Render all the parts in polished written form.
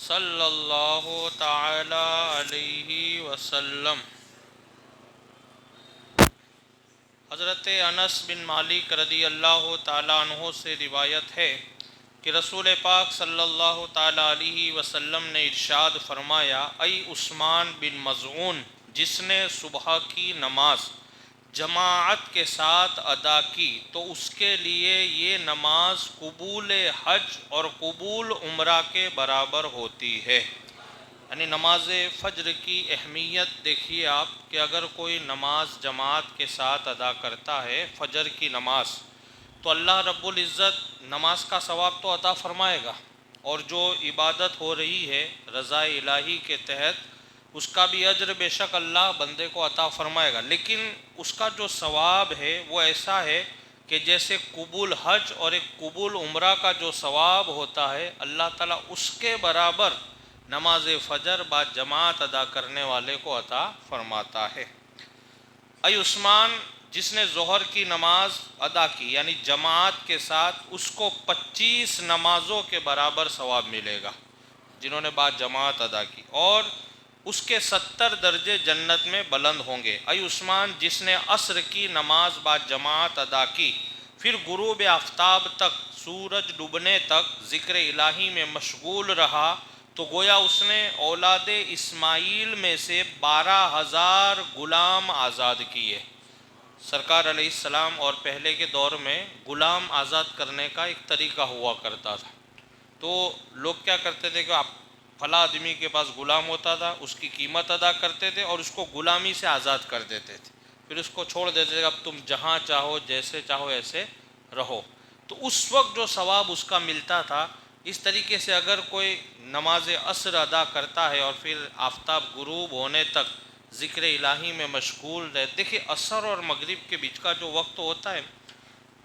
صلی اللہ تعالی علیہ وسلم۔ حضرت انس بن مالک رضی اللہ تعالی عنہ سے روایت ہے کہ رسول پاک صلی اللہ تعالی علیہ وسلم نے ارشاد فرمایا، اے عثمان بن مظعون، جس نے صبح کی نماز جماعت کے ساتھ ادا کی تو اس کے لیے یہ نماز قبول حج اور قبول عمرہ کے برابر ہوتی ہے۔ یعنی نماز فجر کی اہمیت دیکھیے آپ کہ اگر کوئی نماز جماعت کے ساتھ ادا کرتا ہے فجر کی نماز، تو اللہ رب العزت نماز کا ثواب تو عطا فرمائے گا، اور جو عبادت ہو رہی ہے رضا الہی کے تحت اس کا بھی اجر بے شک اللہ بندے کو عطا فرمائے گا، لیکن اس کا جو ثواب ہے وہ ایسا ہے کہ جیسے قبول حج اور ایک قبول عمرہ کا جو ثواب ہوتا ہے اللہ تعالیٰ اس کے برابر نماز فجر با جماعت ادا کرنے والے کو عطا فرماتا ہے۔ اے عثمان، جس نے ظہر کی نماز ادا کی یعنی جماعت کے ساتھ، اس کو 25 نمازوں کے برابر ثواب ملے گا جنہوں نے با جماعت ادا کی، اور اس کے 70 درجے جنت میں بلند ہوں گے۔ اے عثمان، جس نے عصر کی نماز با جماعت ادا کی پھر غروب آفتاب تک سورج ڈوبنے تک ذکر الہی میں مشغول رہا تو گویا اس نے اولاد اسماعیل میں سے 12,000 غلام آزاد کیے۔ سرکار علیہ السلام اور پہلے کے دور میں غلام آزاد کرنے کا ایک طریقہ ہوا کرتا تھا، تو لوگ کیا کرتے تھے کہ آپ فلاں آدمی کے پاس غلام ہوتا تھا، اس کی قیمت ادا کرتے تھے اور اس کو غلامی سے آزاد کر دیتے تھے، پھر اس کو چھوڑ دیتے تھے کہ اب تم جہاں چاہو جیسے چاہو ایسے رہو، تو اس وقت جو ثواب اس کا ملتا تھا۔ اس طریقے سے اگر کوئی نماز عصر ادا کرتا ہے اور پھر آفتاب غروب ہونے تک ذکر الہی میں مشغول رہے، دیکھیے عصر اور مغرب کے بیچ کا جو وقت ہوتا ہے،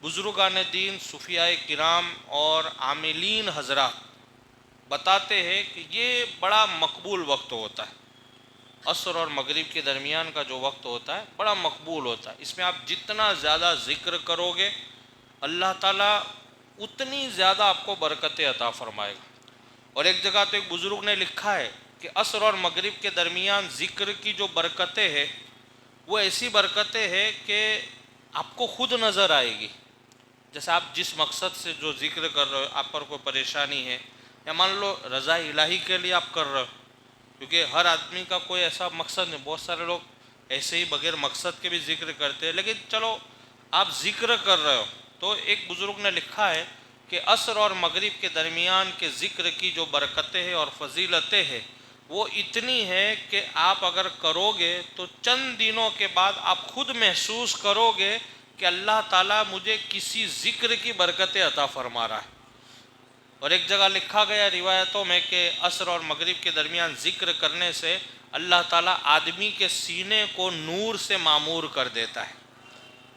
بزرگان دین، صوفیاء کرام اور عاملین حضرات بتاتے ہیں کہ یہ بڑا مقبول وقت ہوتا ہے۔ عصر اور مغرب کے درمیان کا جو وقت ہوتا ہے بڑا مقبول ہوتا ہے، اس میں آپ جتنا زیادہ ذکر کرو گے اللہ تعالیٰ اتنی زیادہ آپ کو برکتیں عطا فرمائے گا۔ اور ایک جگہ تو ایک بزرگ نے لکھا ہے کہ عصر اور مغرب کے درمیان ذکر کی جو برکتیں ہیں وہ ایسی برکتیں ہیں کہ آپ کو خود نظر آئے گی۔ جیسے آپ جس مقصد سے جو ذکر کر رہے ہو، آپ پر کوئی پریشانی ہے یا مان لو رضا الہی کے لیے آپ کر رہے ہو، کیونکہ ہر آدمی کا کوئی ایسا مقصد نہیں، بہت سارے لوگ ایسے ہی بغیر مقصد کے بھی ذکر کرتے ہیں، لیکن چلو آپ ذکر کر رہے ہو تو ایک بزرگ نے لکھا ہے کہ عصر اور مغرب کے درمیان کے ذکر کی جو برکتیں ہیں اور فضیلتیں ہیں وہ اتنی ہے کہ آپ اگر کرو گے تو چند دنوں کے بعد آپ خود محسوس کرو گے کہ اللہ تعالیٰ مجھے کسی ذکر کی برکتیں عطا فرما رہا ہے۔ اور ایک جگہ لکھا گیا روایتوں میں کہ عصر اور مغرب کے درمیان ذکر کرنے سے اللہ تعالیٰ آدمی کے سینے کو نور سے معمور کر دیتا ہے،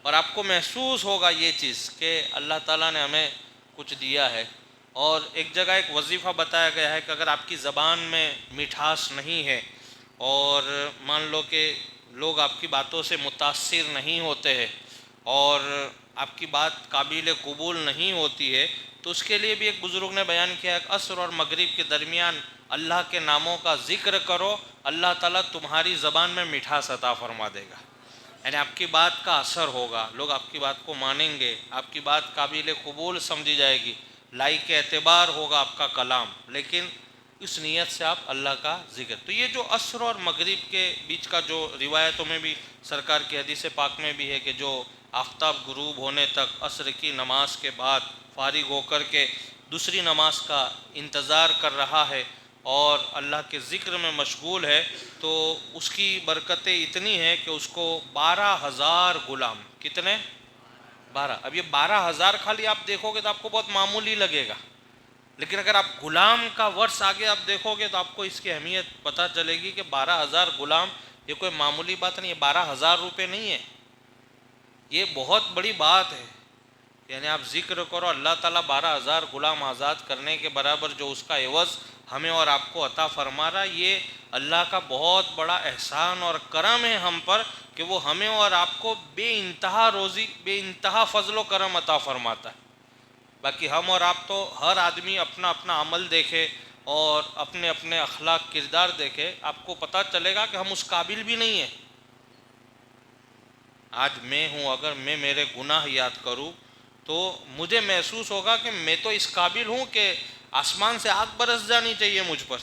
اور آپ کو محسوس ہوگا یہ چیز کہ اللہ تعالیٰ نے ہمیں کچھ دیا ہے۔ اور ایک جگہ ایک وظیفہ بتایا گیا ہے کہ اگر آپ کی زبان میں مٹھاس نہیں ہے اور مان لو کہ لوگ آپ کی باتوں سے متاثر نہیں ہوتے ہیں اور آپ کی بات قابل قبول نہیں ہوتی ہے، تو اس کے لیے بھی ایک بزرگ نے بیان کیا ہے کہ عصر اور مغرب کے درمیان اللہ کے ناموں کا ذکر کرو، اللہ تعالیٰ تمہاری زبان میں مٹھاس عطا فرما دے گا، یعنی آپ کی بات کا اثر ہوگا، لوگ آپ کی بات کو مانیں گے، آپ کی بات قابل قبول سمجھی جائے گی، لائق اعتبار ہوگا آپ کا کلام، لیکن اس نیت سے آپ اللہ کا ذکر۔ تو یہ جو عصر اور مغرب کے بیچ کا جو روایتوں میں بھی سرکار کی حدیث پاک میں بھی ہے کہ جو آفتاب غروب ہونے تک عصر کی نماز کے بعد فارغ ہو کر کے دوسری نماز کا انتظار کر رہا ہے اور اللہ کے ذکر میں مشغول ہے، تو اس کی برکتیں اتنی ہیں کہ اس کو 12,000 غلام، کتنے؟ 12۔ اب یہ 12,000 خالی آپ دیکھو گے تو آپ کو بہت معمولی لگے گا، لیکن اگر آپ غلام کا ورث آگے آپ دیکھو گے تو آپ کو اس کی اہمیت پتہ چلے گی کہ 12,000 غلام یہ کوئی معمولی بات نہیں ہے، 12,000 روپے نہیں ہے، یہ بہت بڑی بات ہے۔ یعنی آپ ذکر کرو، اللہ تعالیٰ 12,000 غلام آزاد کرنے کے برابر جو اس کا عوض ہمیں اور آپ کو عطا فرما رہا، یہ اللہ کا بہت بڑا احسان اور کرم ہے ہم پر کہ وہ ہمیں اور آپ کو بے انتہا روزی، بے انتہا فضل و کرم عطا فرماتا ہے۔ باقی ہم اور آپ تو ہر آدمی اپنا اپنا عمل دیکھے، اور اپنے اپنے اخلاق کردار دیکھیں، آپ کو پتہ چلے گا کہ ہم اس قابل بھی نہیں ہیں۔ آج میں ہوں، اگر میں میرے گناہ یاد کروں تو مجھے محسوس ہوگا کہ میں تو اس قابل ہوں کہ آسمان سے آگ برس جانی چاہیے مجھ پر،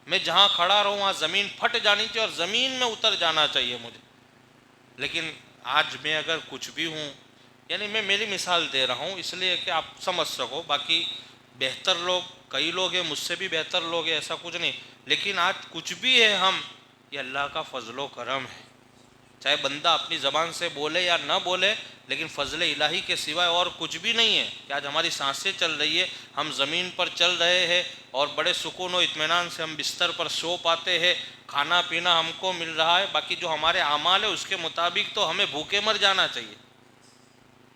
میں جہاں کھڑا رہوں وہاں زمین پھٹ جانی چاہیے اور زمین میں اتر جانا چاہیے مجھے۔ لیکن آج میں اگر کچھ بھی ہوں، یعنی میں میری مثال دے رہا ہوں اس لیے کہ آپ سمجھ سکو، باقی بہتر لوگ کئی لوگ ہیں، مجھ سے بھی بہتر لوگ ہیں، ایسا کچھ نہیں، لیکن آج کچھ بھی ہے ہم، یہ اللہ کا فضل و کرم ہے۔ چاہے بندہ اپنی زبان سے بولے یا نہ بولے، لیکن فضل الہی کے سوائے اور کچھ بھی نہیں ہے کہ آج ہماری سانسیں چل رہی ہے، ہم زمین پر چل رہے ہیں اور بڑے سکون و اطمینان سے ہم بستر پر سو پاتے ہیں، کھانا پینا ہم کو مل رہا ہے۔ باقی جو ہمارے اعمال ہے اس کے مطابق تو ہمیں بھوکے مر جانا چاہیے،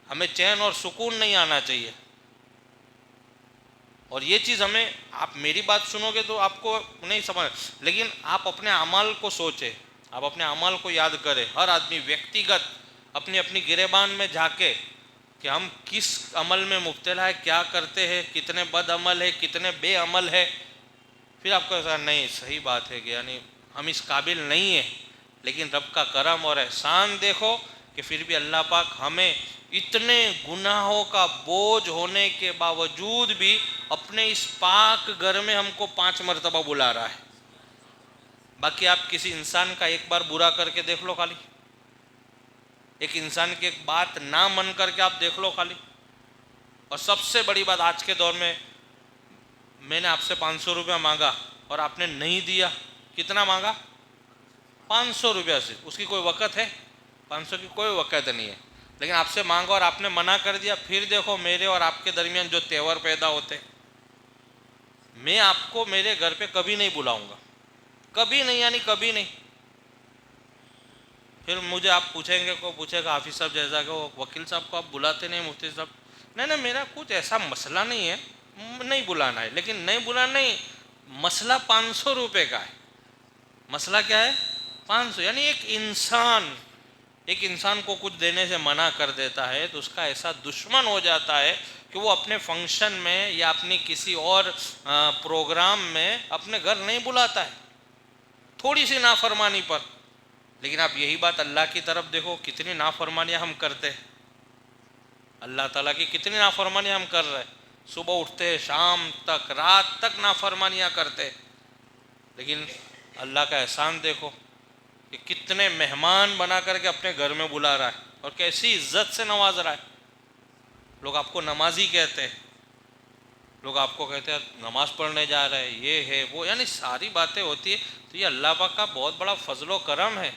ہمیں چین اور سکون نہیں آنا چاہیے۔ اور یہ چیز ہمیں، آپ میری بات سنو گے تو آپ کو نہیں سمجھ، لیکن آپ اپنے اعمال کو سوچیں، آپ اپنے اعمال کو یاد کریں، ہر آدمی ویکتیگت اپنی اپنی گریبان میں جھانکے کہ ہم کس عمل میں مبتلا ہے، کیا کرتے ہیں، کتنے بد عمل ہے، کتنے بے عمل ہے۔ پھر آپ کو ایسا نہیں، صحیح بات ہے کہ یعنی ہم اس قابل نہیں ہیں، لیکن رب کا کرم اور احسان دیکھو کہ پھر بھی اللہ پاک ہمیں اتنے گناہوں کا بوجھ ہونے کے باوجود بھی اپنے اس پاک گھر میں ہم کو 5 مرتبہ بلا رہا ہے۔ باقی آپ کسی انسان کا ایک بار برا کر کے دیکھ لو خالی، ایک انسان کی ایک بات نہ من کر کے آپ دیکھ لو خالی۔ اور سب سے بڑی بات آج کے دور میں نے آپ سے 500 روپیہ مانگا اور آپ نے نہیں دیا، کتنا مانگا؟ 500 روپیہ سے، اس کی کوئی وقت ہے؟ 500 کی کوئی وقت نہیں ہے، لیکن آپ سے مانگا اور آپ نے منع کر دیا، پھر دیکھو میرے اور آپ کے درمیان جو تیور پیدا ہوتے۔ میں آپ کو میرے گھر پہ کبھی نہیں بلاؤں گا، کبھی نہیں، یعنی کبھی نہیں۔ پھر مجھے آپ پوچھیں گے، کو پوچھے گا حافظ صاحب جیسا کہ وہ وکیل صاحب کو آپ بلاتے نہیں، مفتی صاحب، نہیں میرا کچھ ایسا مسئلہ نہیں ہے، نہیں بلانا ہے، لیکن نہیں بلانا نہیں، مسئلہ 500 روپے کا ہے۔ مسئلہ کیا ہے؟ 500۔ یعنی ایک انسان کو کچھ دینے سے منع کر دیتا ہے تو اس کا ایسا دشمن ہو جاتا ہے کہ وہ اپنے فنکشن میں یا اپنی کسی اور پروگرام میں اپنے گھر نہیں بلاتا ہے، تھوڑی سی نافرمانی پر۔ لیکن آپ یہی بات اللہ کی طرف دیکھو، کتنی نافرمانیاں ہم کرتے ہیں، اللہ تعالیٰ کی کتنی نافرمانیاں ہم کر رہے ہیں، صبح اٹھتے شام تک رات تک نافرمانیاں کرتے، لیکن اللہ کا احسان دیکھو کہ کتنے مہمان بنا کر کے اپنے گھر میں بلا رہا ہے اور کیسی عزت سے نواز رہا ہے۔ لوگ آپ کو نمازی کہتے ہیں، لوگ آپ کو کہتے ہیں نماز پڑھنے جا رہے ہیں، یہ ہے وہ، یعنی ساری باتیں ہوتی ہے۔ تو یہ اللہ پاک کا بہت بڑا فضل و کرم ہے،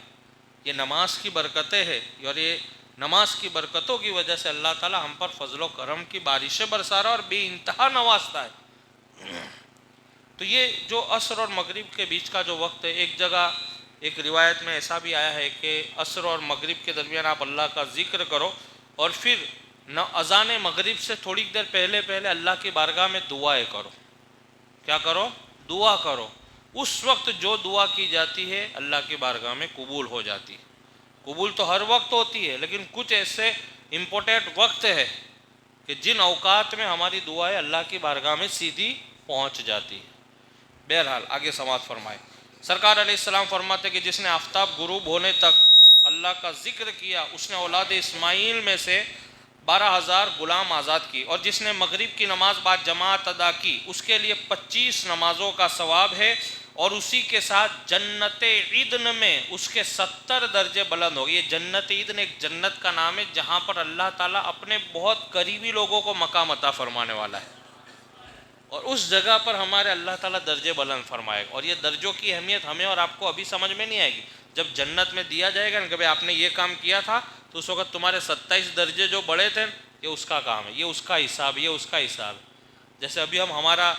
یہ نماز کی برکتیں ہے، اور یہ نماز کی برکتوں کی وجہ سے اللہ تعالی ہم پر فضل و کرم کی بارشیں برسا رہا ہے اور بے انتہا نوازتا ہے۔ تو یہ جو عصر اور مغرب کے بیچ کا جو وقت ہے، ایک جگہ ایک روایت میں ایسا بھی آیا ہے کہ عصر اور مغرب کے درمیان آپ اللہ کا ذکر کرو، اور پھر اذان مغرب سے تھوڑی دیر پہلے اللہ کی بارگاہ میں دعائیں کرو۔ کیا کرو؟ دعا کرو۔ اس وقت جو دعا کی جاتی ہے اللہ کی بارگاہ میں قبول ہو جاتی ہے۔ قبول تو ہر وقت ہوتی ہے، لیکن کچھ ایسے امپورٹنٹ وقت ہے کہ جن اوقات میں ہماری دعائیں اللہ کی بارگاہ میں سیدھی پہنچ جاتی ہے۔ بہرحال آگے سماعت فرمائے۔ سرکار علیہ السلام فرماتے کہ جس نے آفتاب غروب ہونے تک اللہ کا ذکر کیا اس نے اولاد اسماعیل میں سے 12,000 غلام آزاد کی، اور جس نے مغرب کی نماز بعد جماعت ادا کی اس کے لیے 25 نمازوں کا ثواب ہے، اور اسی کے ساتھ جنت عدن میں اس کے 70 درجے بلند ہو گئے۔ یہ جنت عدن ایک جنت کا نام ہے جہاں پر اللہ تعالیٰ اپنے بہت قریبی لوگوں کو مقام عطا فرمانے والا ہے، اور اس جگہ پر ہمارے اللہ تعالیٰ درجے بلند فرمائے گا۔ اور یہ درجوں کی اہمیت ہمیں اور آپ کو ابھی سمجھ میں نہیں آئے گی، جب جنت میں دیا جائے گا نا کہ بھئی آپ نے یہ کام کیا تھا تو اس وقت تمہارے 27 درجے جو بڑے تھے یہ اس کا کام ہے، یہ اس کا حساب، یہ اس کا حساب ہے۔ جیسے ابھی ہم ہمارا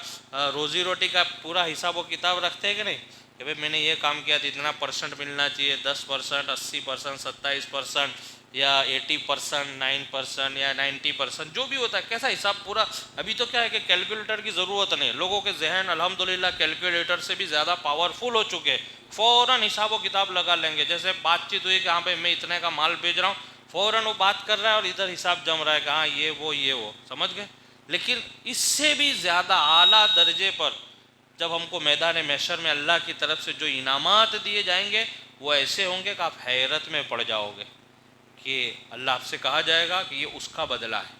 روزی روٹی کا پورا حساب و کتاب رکھتے ہیں کہ نہیں، کہ بھئی میں نے یہ کام کیا تھا، اتنا پرسنٹ ملنا چاہیے، 10%، 80%، 27%، یا 80%، 9% یا 90%، جو بھی ہوتا ہے، کیسا حساب پورا۔ ابھی تو کیا ہے کہ کیلکولیٹر کی ضرورت نہیں، لوگوں کے ذہن الحمدللہ کیلکولیٹر سے بھی زیادہ پاورفل ہو چکے، فوراً حساب و کتاب لگا لیں گے۔ جیسے بات چیت ہوئی کہ ہاں بھائی میں اتنے کا مال بھیج رہا ہوں، فوراً وہ بات کر رہا ہے اور ادھر حساب جم رہا ہے کہ ہاں یہ وہ، سمجھ گئے۔ لیکن اس سے بھی زیادہ اعلیٰ درجے پر جب ہم کو میدان محشر میں اللہ کی طرف سے جو انعامات دیے جائیں گے وہ ایسے ہوں گے کہ آپ حیرت میں پڑ جاؤ گے کہ اللہ آپ سے کہا جائے گا کہ یہ اس کا بدلہ ہے.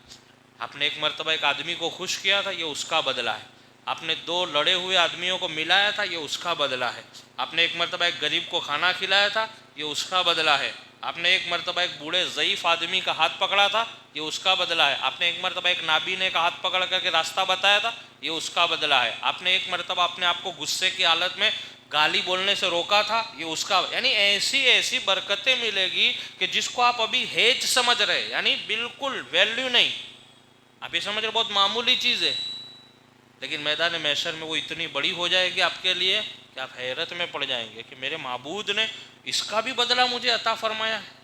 آپ نے ایک مرتبہ ایک آدمی کو خوش کیا تھا، یہ اس کا بدلہ ہے. آپ نے دو لڑے ہوئے آدمیوں کو ملایا تھا، یہ اس کا بدلہ ہے. آپ نے ایک مرتبہ ایک غریب کو کھانا کھلایا تھا، یہ اس کا بدلہ ہے. آپ نے ایک مرتبہ ایک بوڑھے ضعیف آدمی کا ہاتھ پکڑا تھا، یہ اس کا بدلہ ہے. آپ نے ایک مرتبہ ایک نابینے کا ہاتھ پکڑ کر کے راستہ بتایا تھا، یہ اس کا بدلہ ہے. آپ نے ایک مرتبہ اپنے آپ کو غصے کی حالت میں گالی بولنے سے روکا تھا، یہ اس کا. یعنی ایسی ایسی برکتیں ملے گی کہ جس کو آپ ابھی ہیج سمجھ رہے، یعنی بالکل ویلیو نہیں، آپ یہ سمجھ رہے بہت معمولی چیز ہے، لیکن میدان محشر میں وہ اتنی بڑی ہو جائے گی آپ کے لیے کہ آپ حیرت میں پڑ جائیں گے کہ میرے معبود نے اس کا بھی بدلہ مجھے عطا فرمایا ہے.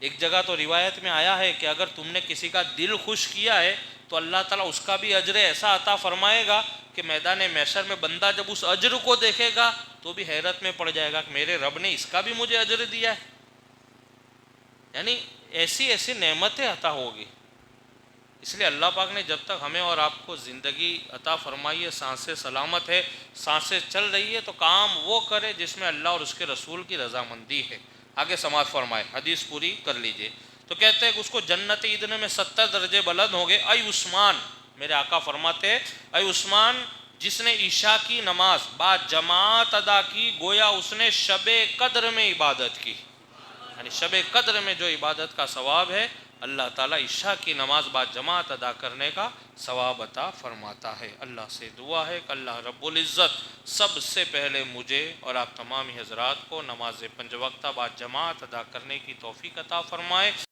ایک جگہ تو روایت میں آیا ہے کہ اگر تم نے کسی کا دل خوش کیا ہے تو اللہ تعالیٰ اس کا بھی اجر ایسا عطا فرمائے گا کہ میدان محشر میں بندہ جب اس اجر کو دیکھے گا تو بھی حیرت میں پڑ جائے گا کہ میرے رب نے اس کا بھی مجھے اجر دیا ہے. یعنی ایسی ایسی نعمتیں عطا ہوگی. اس لیے اللہ پاک نے جب تک ہمیں اور آپ کو زندگی عطا فرمائی ہے، سانسیں سلامت ہے، سانسیں چل رہی ہے، تو کام وہ کرے جس میں اللہ اور اس کے رسول کی رضامندی ہے. آگے سماعت فرمائے، حدیث پوری کر لیجئے. تو کہتے ہیں کہ اس کو جنت عیدن میں 70 درجے بلند ہوں گے. اے عثمان، میرے آقا فرماتے ہیں اے عثمان، جس نے عشاء کی نماز با جماعت ادا کی گویا اس نے شب قدر میں عبادت کی. یعنی شب قدر میں جو عبادت کا ثواب ہے اللہ تعالیٰ عشاء کی نماز با جماعت ادا کرنے کا ثواب عطا فرماتا ہے. اللہ سے دعا ہے کہ اللہ رب العزت سب سے پہلے مجھے اور آپ تمام حضرات کو نماز 5 وقتہ با جماعت ادا کرنے کی توفیق عطا فرمائے.